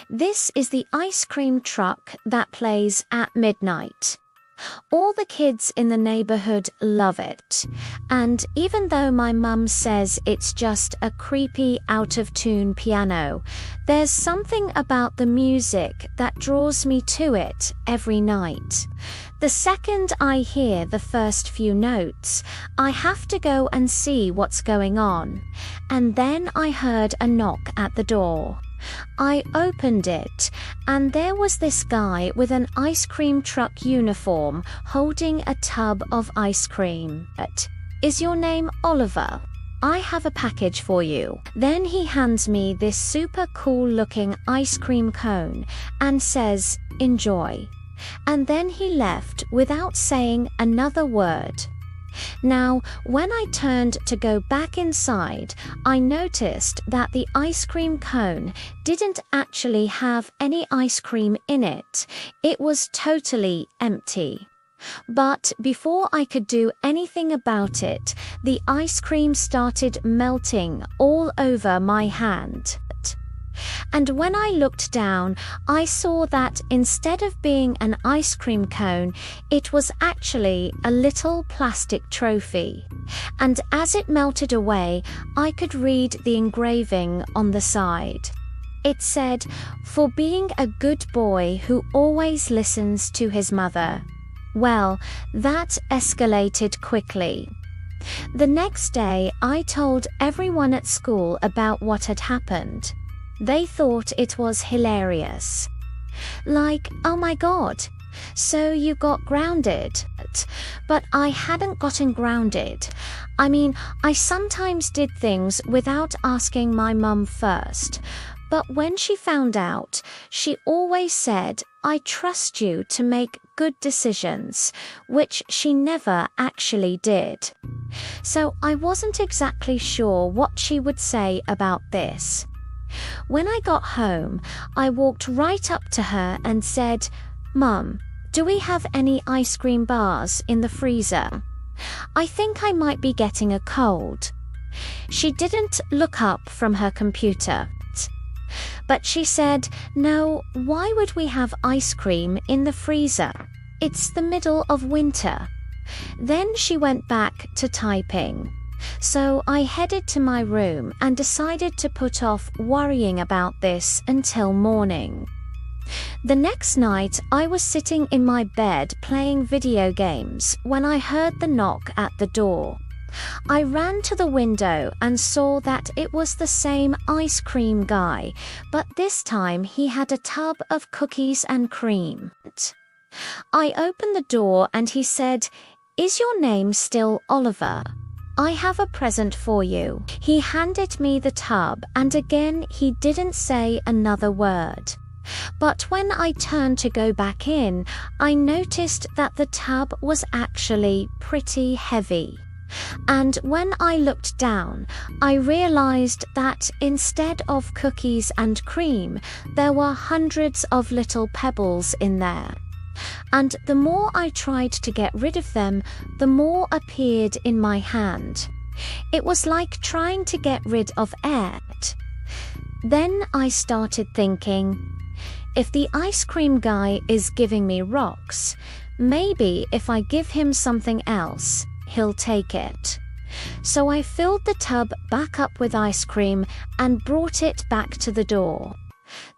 This is the ice cream truck that plays at midnight. All the kids in the neighborhood love it, and even though my mum says it's just a creepy out-of-tune piano, there's something about the music that draws me to it every night. The second I hear the first few notes, I have to go and see what's going on, and then I heard a knock at the door. I opened it, and there was this guy with an ice cream truck uniform holding a tub of ice cream. "Is your name Oliver? I have a package for you." Then he hands me this super cool looking ice cream cone and says, "Enjoy." And then he left without saying another word. Now, when I turned to go back inside, I noticed that the ice cream cone didn't actually have any ice cream in it. It was totally empty. But before I could do anything about it, the ice cream started melting all over my hand. And when I looked down, I saw that instead of being an ice cream cone, it was actually a little plastic trophy. And as it melted away, I could read the engraving on the side. It said, "For being a good boy who always listens to his mother." Well, that escalated quickly. The next day, I told everyone at school about what had happened. They thought it was hilarious. Like, "Oh my God, so you got grounded." But I hadn't gotten grounded. I mean, I sometimes did things without asking my mum first. But when she found out, she always said, "I trust you to make good decisions," which she never actually did. So I wasn't exactly sure what she would say about this. When I got home, I walked right up to her and said, "Mum, do we have any ice cream bars in the freezer? I think I might be getting a cold." She didn't look up from her computer, but she said, "No, why would we have ice cream in the freezer? It's the middle of winter." Then she went back to typing. So I headed to my room and decided to put off worrying about this until morning. The next night, I was sitting in my bed playing video games when I heard the knock at the door. I ran to the window and saw that it was the same ice cream guy, but this time he had a tub of cookies and cream. I opened the door and he said, "Is your name still Oliver? I have a present for you." He handed me the tub, and again he didn't say another word. But when I turned to go back in, I noticed that the tub was actually pretty heavy. And when I looked down, I realized that instead of cookies and cream, there were hundreds of little pebbles in there. And the more I tried to get rid of them, the more appeared in my hand. It was like trying to get rid of air. Then I started thinking, if the ice cream guy is giving me rocks, maybe if I give him something else, he'll take it. So I filled the tub back up with ice cream and brought it back to the door.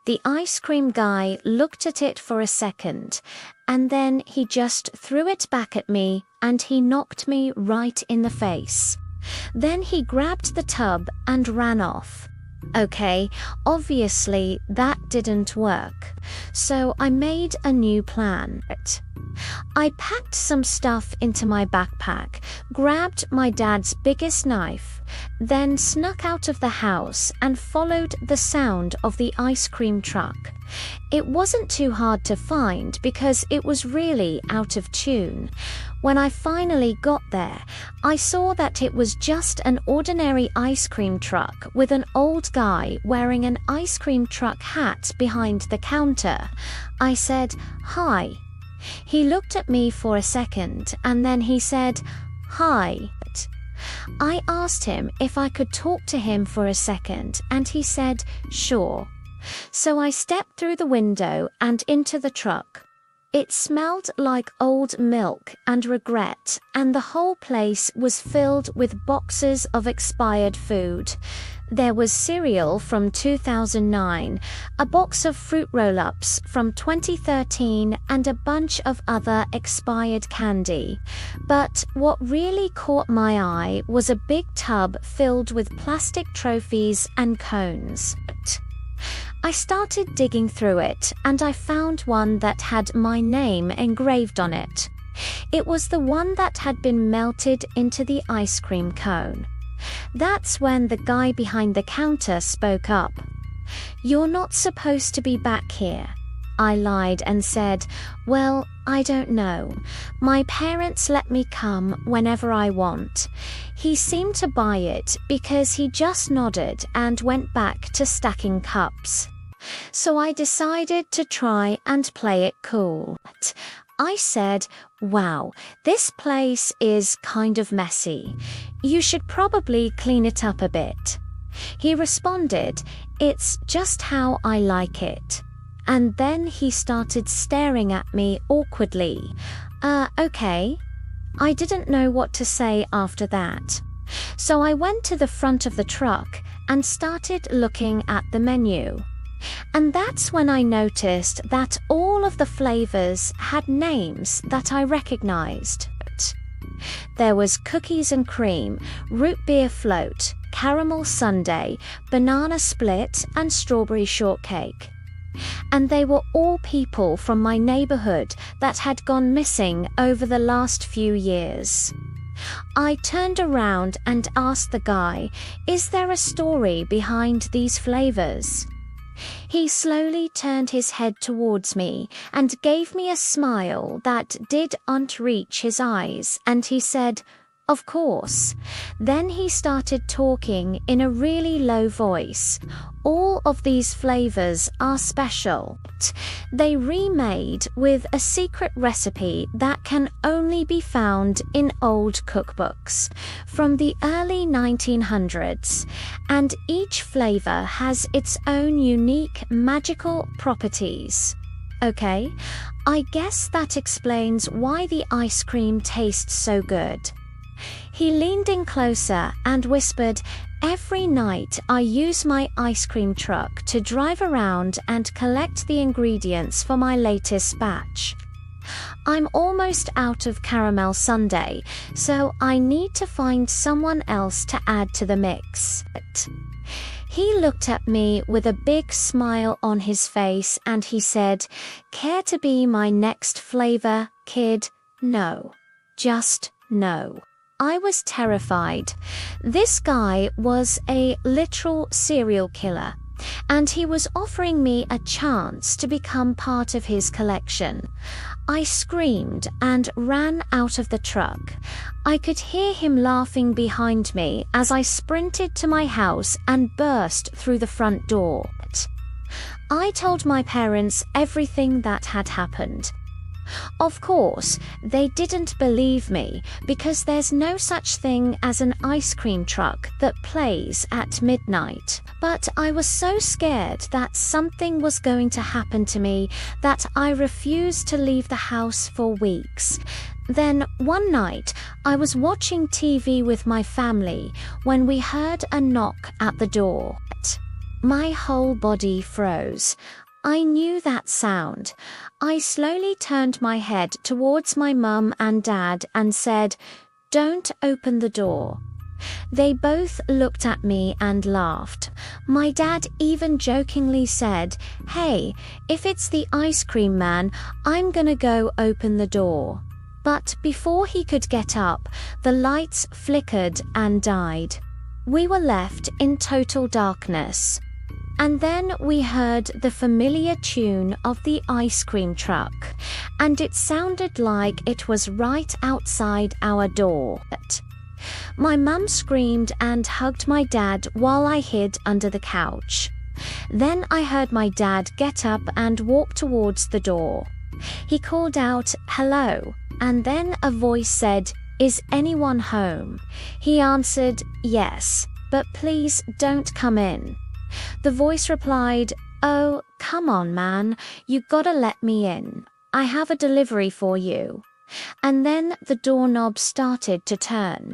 The ice cream guy looked at it for a second, and then he just threw it back at me and he knocked me right in the face. Then he grabbed the tub and ran off. Okay, obviously that didn't work, so I made a new plan. I packed some stuff into my backpack, grabbed my dad's biggest knife, then snuck out of the house and followed the sound of the ice cream truck. It wasn't too hard to find because it was really out of tune. When I finally got there, I saw that it was just an ordinary ice cream truck with an old guy wearing an ice cream truck hat behind the counter. I said, "Hi." He looked at me for a second and then he said, "Hi." I asked him if I could talk to him for a second and he said, "Sure." So I stepped through the window and into the truck. It smelled like old milk and regret, and the whole place was filled with boxes of expired food. There was cereal from 2009, a box of fruit roll-ups from 2013, and a bunch of other expired candy. But what really caught my eye was a big tub filled with plastic trophies and cones. I started digging through it, and I found one that had my name engraved on it. It was the one that had been melted into the ice cream cone. That's when the guy behind the counter spoke up. "You're not supposed to be back here." I lied and said, "Well, I don't know. My parents let me come whenever I want." He seemed to buy it because he just nodded and went back to stacking cups. So I decided to try and play it cool. I said, "Wow, this place is kind of messy. You should probably clean it up a bit." He responded, "It's just how I like it." And then he started staring at me awkwardly. Okay. I didn't know what to say after that. So I went to the front of the truck and started looking at the menu. And that's when I noticed that all of the flavors had names that I recognized. There was cookies and cream, root beer float, caramel sundae, banana split, and strawberry shortcake. And they were all people from my neighborhood that had gone missing over the last few years. I turned around and asked the guy, "Is there a story behind these flavors?" He slowly turned his head towards me and gave me a smile that didn't reach his eyes, and he said, "Of course." Then he started talking in a really low voice. "All of these flavors are special. They remade with a secret recipe that can only be found in old cookbooks from the early 1900s, and each flavor has its own unique magical properties." Okay, I guess that explains why the ice cream tastes so good. He leaned in closer and whispered, "Every night I use my ice cream truck to drive around and collect the ingredients for my latest batch. I'm almost out of caramel sundae, so I need to find someone else to add to the mix." He looked at me with a big smile on his face and he said, "Care to be my next flavor, kid?" "No. Just no." I was terrified. This guy was a literal serial killer, and he was offering me a chance to become part of his collection. I screamed and ran out of the truck. I could hear him laughing behind me as I sprinted to my house and burst through the front door. I told my parents everything that had happened. Of course, they didn't believe me because there's no such thing as an ice cream truck that plays at midnight. But I was so scared that something was going to happen to me that I refused to leave the house for weeks. Then one night, I was watching TV with my family when we heard a knock at the door. My whole body froze. I knew that sound. I slowly turned my head towards my mum and dad and said, "Don't open the door." They both looked at me and laughed. My dad even jokingly said, "Hey, if it's the ice cream man, I'm gonna go open the door." But before he could get up, the lights flickered and died. We were left in total darkness. And then we heard the familiar tune of the ice cream truck, and it sounded like it was right outside our door. My mum screamed and hugged my dad while I hid under the couch. Then I heard my dad get up and walk towards the door. He called out, "Hello," and then a voice said, "Is anyone home?" He answered, "Yes, but please don't come in." The voice replied, "Oh, come on, man. You gotta let me in. I have a delivery for you." And then the doorknob started to turn.